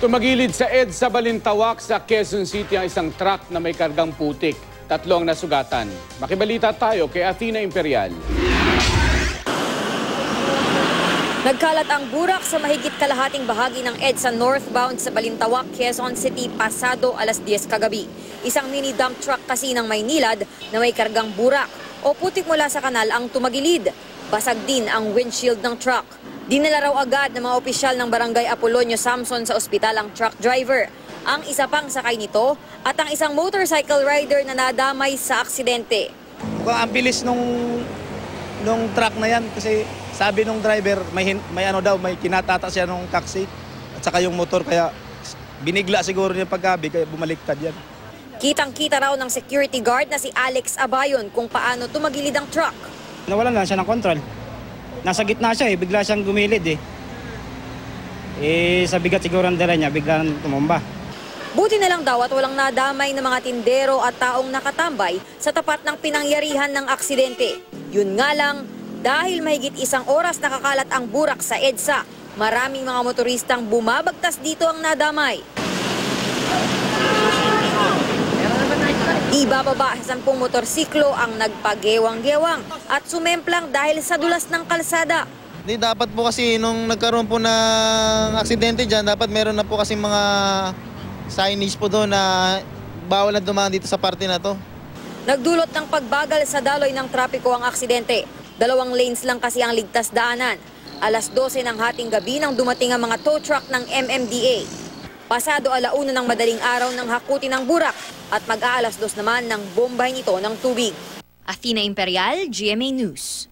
Tumagilid sa EDSA Balintawak sa Quezon City ang isang truck na may kargang putik. 3 ang nasugatan. Makibalita tayo kay Athena Imperial. Nagkalat ang burak sa mahigit kalahating bahagi ng EDSA northbound sa Balintawak, Quezon City pasado alas 10 kagabi. Isang mini dump truck kasi ng Maynilad na may kargang burak o putik mula sa kanal ang tumagilid. Basag din ang windshield ng truck. Dinala raw agad ng mga opisyal ng Barangay Apolonio Samson sa ospital ang truck driver, ang isa pang sakay nito at ang isang motorcycle rider na nadamay sa aksidente. Ang bilis nung truck na yan kasi sabi nung driver may kinatata siya nung taxi at saka yung motor kaya binigla siguro niya paggabi kaya bumaliktad yan. Kitang-kita raw ng security guard na si Alex Abayon kung paano tumagilid ang truck. Nawalan lang siya ng kontrol. Nasa gitna siya bigla siyang gumilid sa bigat siguro ang dala niya, bigla tumumba. Buti na lang daw at walang nadamay ng mga tindero at taong nakatambay sa tapat ng pinangyarihan ng aksidente. Yun nga lang, dahil mahigit 1 oras nakakalat ang burak sa EDSA, maraming mga motoristang bumabagtas dito ang nadamay. Ibababa sa 10 motorsiklo ang nagpagewang-gewang at sumemplang dahil sa dulas ng kalsada. Di dapat po kasi nung nagkaroon po ng aksidente dyan, dapat meron na po kasi mga signage po doon na bawal na dumaan dito sa parte na to. Nagdulot ng pagbagal sa daloy ng trapiko ang aksidente. 2 lanes lang kasi ang ligtas daanan. Alas 12 ng hating gabi nang dumating ang mga tow truck ng MMDA. Pasado 1:00 ng madaling araw ng hakuti ng burak at mag-aalas 2 naman ng bombay nito ng tubig. Athena Imperial, GMA News.